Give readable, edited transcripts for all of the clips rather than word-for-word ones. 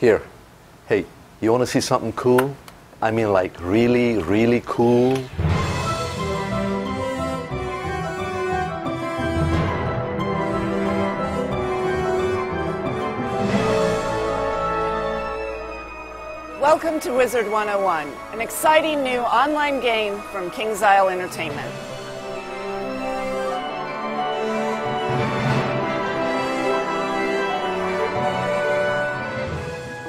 Here, hey, you want to see something cool? I mean, like really, really cool? Welcome to Wizard101, an exciting new online game from KingsIsle Entertainment.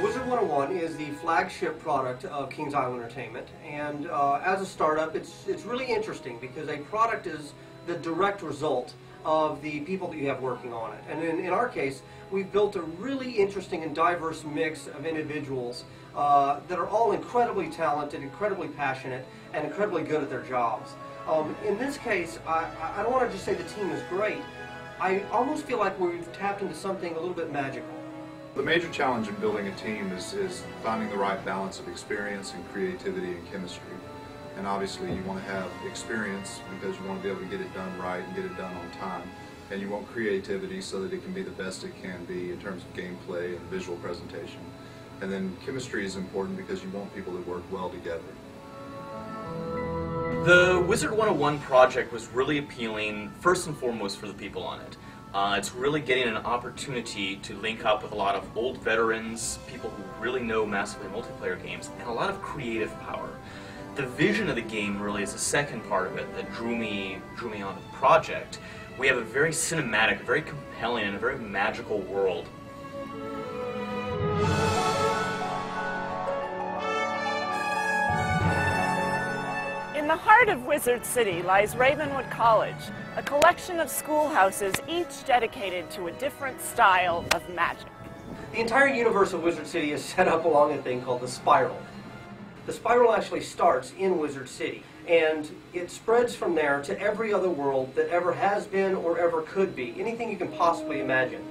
Wizard101 is the flagship product of KingsIsle Entertainment, and as a startup, it's really interesting because a product is the direct result of the people that you have working on it. And in our case, we've built a really interesting and diverse mix of individuals that are all incredibly talented, incredibly passionate, and incredibly good at their jobs. In this case, I don't want to just say the team is great. I almost feel like we've tapped into something a little bit magical. The major challenge in building a team is finding the right balance of experience and creativity and chemistry. And obviously you want to have experience because you want to be able to get it done right and get it done on time. And you want creativity so that it can be the best it can be in terms of gameplay and visual presentation. And then chemistry is important because you want people to work well together. The Wizard101 project was really appealing, first and foremost, for the people on it. It's really getting an opportunity to link up with a lot of old veterans, people who really know massively multiplayer games, and a lot of creative power. The vision of the game really is the second part of it that drew me on the project. We have a very cinematic, a very compelling, and a very magical world. In the heart of Wizard City lies Ravenwood College, a collection of schoolhouses each dedicated to a different style of magic. The entire universe of Wizard City is set up along a thing called the Spiral. The Spiral actually starts in Wizard City, and it spreads from there to every other world that ever has been or ever could be, anything you can possibly imagine.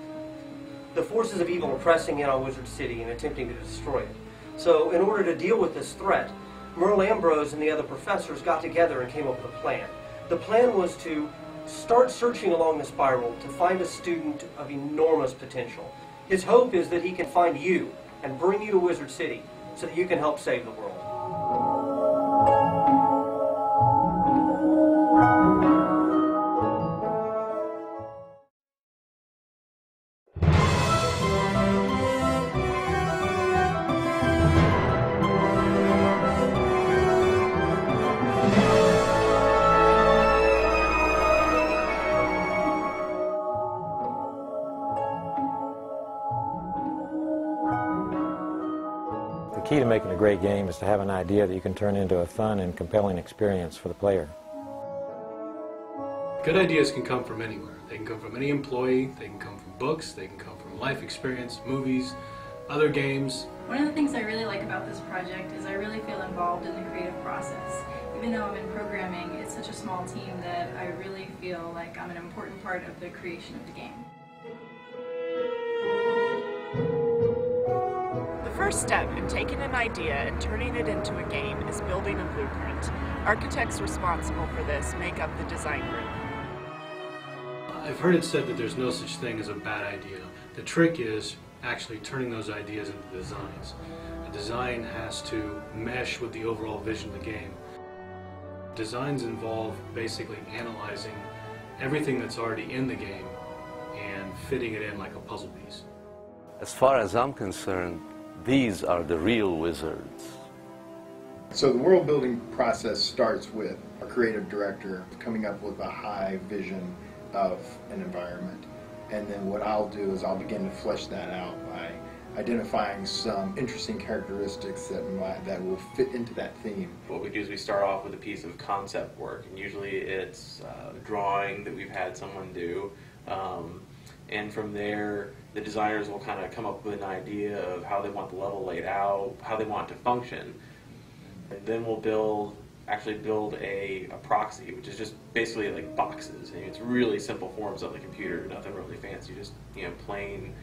The forces of evil are pressing in on Wizard City and attempting to destroy it. So in order to deal with this threat, Merle Ambrose and the other professors got together and came up with a plan. The plan was to start searching along the Spiral to find a student of enormous potential. His hope is that he can find you and bring you to Wizard City so that you can help save the world. The key to making a great game is to have an idea that you can turn into a fun and compelling experience for the player. Good ideas can come from anywhere. They can come from any employee, they can come from books, they can come from life experience, movies, other games. One of the things I really like about this project is I really feel involved in the creative process. Even though I'm in programming, it's such a small team that I really feel like I'm an important part of the creation of the game. The first step in taking an idea and turning it into a game is building a blueprint. Architects responsible for this make up the design group. I've heard it said that there's no such thing as a bad idea. The trick is actually turning those ideas into designs. A design has to mesh with the overall vision of the game. Designs involve basically analyzing everything that's already in the game and fitting it in like a puzzle piece. As far as I'm concerned, these are the real wizards. So the world building process starts with a creative director coming up with a high vision of an environment. And then what I'll do is I'll begin to flesh that out by identifying some interesting characteristics that will fit into that theme. What we do is we start off with a piece of concept work, and usually it's a drawing that we've had someone do. And from there, the designers will kind of come up with an idea of how they want the level laid out, how they want it to function. And then we'll actually build a proxy, which is just basically like boxes. And it's really simple forms on the computer, nothing really fancy, just plain,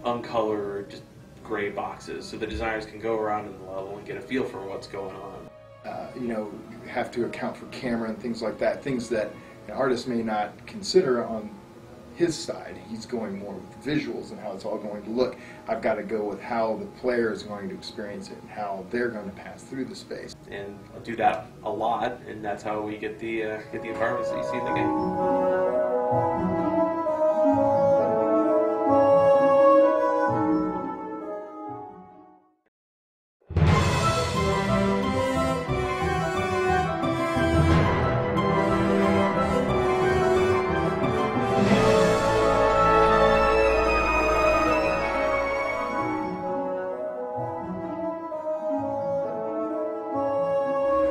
uncolored, just gray boxes. So the designers can go around in the level and get a feel for what's going on. You have to account for camera and things like that, things that an artist may not consider on his side. He's going more with visuals and how it's all going to look. I've got to go with how the player is going to experience it and how they're going to pass through the space. And I'll do that a lot, and that's how we get the environments that you see in the game.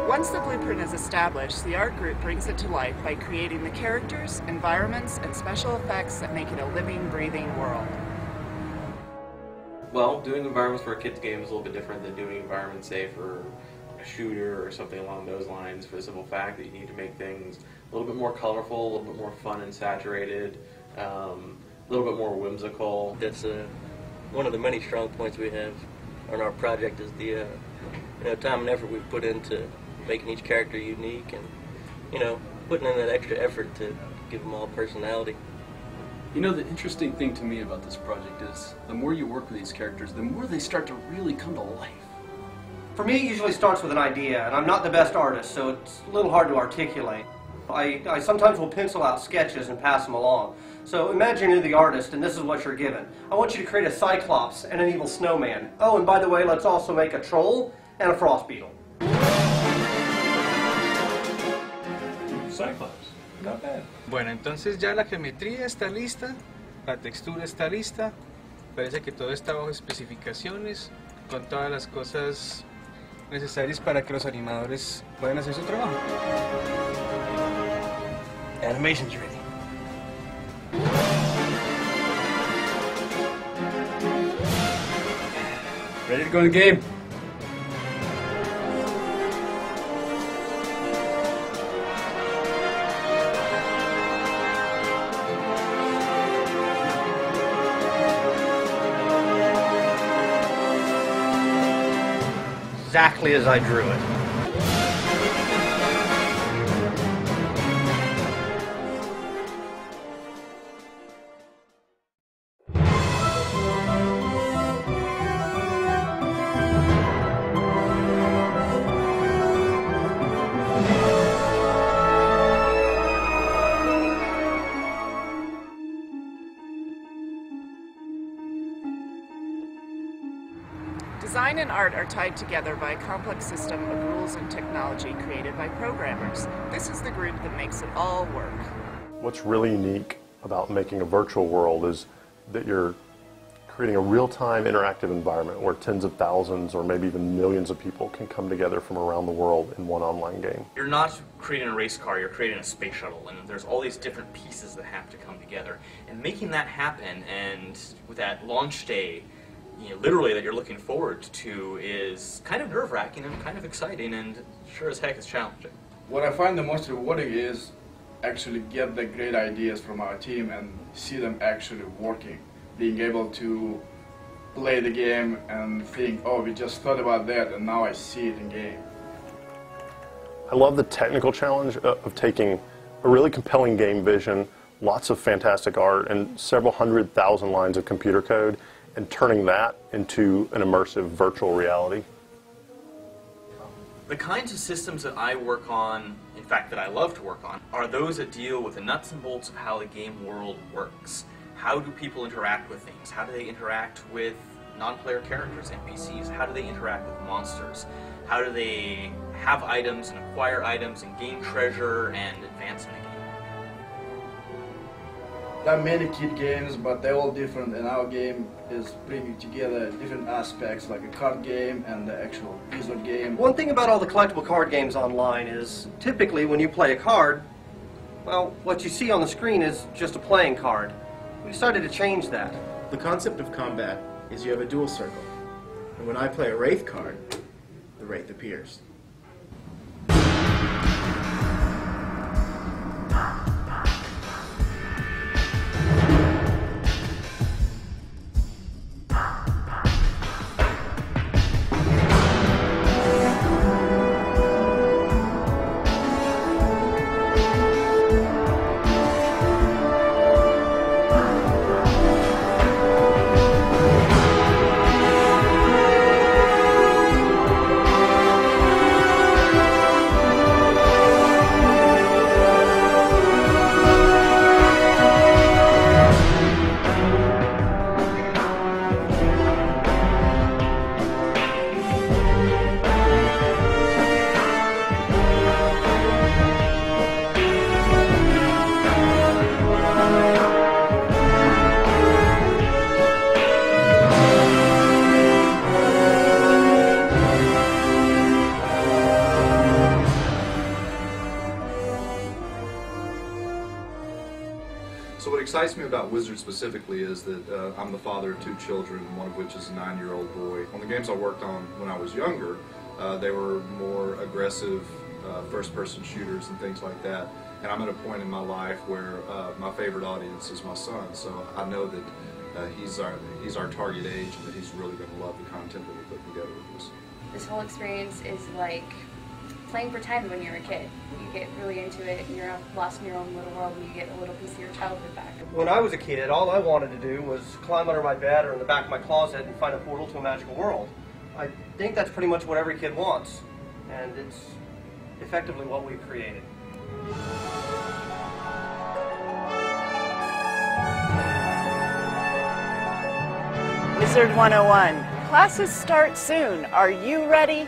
Once the blueprint is established, the art group brings it to life by creating the characters, environments, and special effects that make it a living, breathing world. Well, doing environments for a kid's game is a little bit different than doing environments, say, for a shooter or something along those lines, for the simple fact that you need to make things a little bit more colorful, a little bit more fun and saturated, a little bit more whimsical. That's one of the many strong points we have on our project is the time and effort we've put into making each character unique and, putting in that extra effort to give them all personality. The interesting thing to me about this project is the more you work with these characters, the more they start to really come to life. For me, it usually starts with an idea, and I'm not the best artist, so it's a little hard to articulate. I sometimes will pencil out sketches and pass them along. So imagine you're the artist, and this is what you're given. I want you to create a cyclops and an evil snowman. Oh, and by the way, let's also make a troll and a frost beetle. Cyclops, not bad. Bueno, entonces ya la geometría está lista, la textura está lista, parece que todo está bajo especificaciones, con todas las cosas necesarias para que los animadores puedan hacer su trabajo. Animation's ready. Ready to go in the game? Exactly as I drew it. Design and art are tied together by a complex system of rules and technology created by programmers. This is the group that makes it all work. What's really unique about making a virtual world is that you're creating a real-time interactive environment where tens of thousands or maybe even millions of people can come together from around the world in one online game. You're not creating a race car, you're creating a space shuttle, and there's all these different pieces that have to come together. And making that happen, and with that launch day, literally that you're looking forward to, is kind of nerve-wracking and kind of exciting, and sure as heck is challenging. What I find the most rewarding is actually get the great ideas from our team and see them actually working. Being able to play the game and think, oh, we just thought about that and now I see it in game. I love the technical challenge of taking a really compelling game vision, lots of fantastic art, and several 100,000 lines of computer code, and turning that into an immersive virtual reality. The kinds of systems that I work on, in fact that I love to work on, are those that deal with the nuts and bolts of how the game world works. How do people interact with things? How do they interact with non-player characters, NPCs? How do they interact with monsters? How do they have items and acquire items and gain treasure and advance in the game? There are many kid games, but they're all different, and our game is bringing together different aspects, like a card game and the actual wizard game. One thing about all the collectible card games online is, typically when you play a card, well, what you see on the screen is just a playing card. We decided to change that. The concept of combat is you have a dual circle, and when I play a Wraith card, the Wraith appears. So what excites me about Wizard specifically is that I'm the father of 2 children, one of which is a 9-year-old boy. On the games I worked on when I was younger, they were more aggressive first-person shooters and things like that. And I'm at a point in my life where my favorite audience is my son, so I know that he's our target age and that he's really going to love the content that we put together with this. This whole experience is like playing pretend when you're a kid. You get really into it and you're lost in your own little world and you get a little piece of your childhood back. When I was a kid, all I wanted to do was climb under my bed or in the back of my closet and find a portal to a magical world. I think that's pretty much what every kid wants, and it's effectively what we've created. Wizard 101. Classes start soon. Are you ready?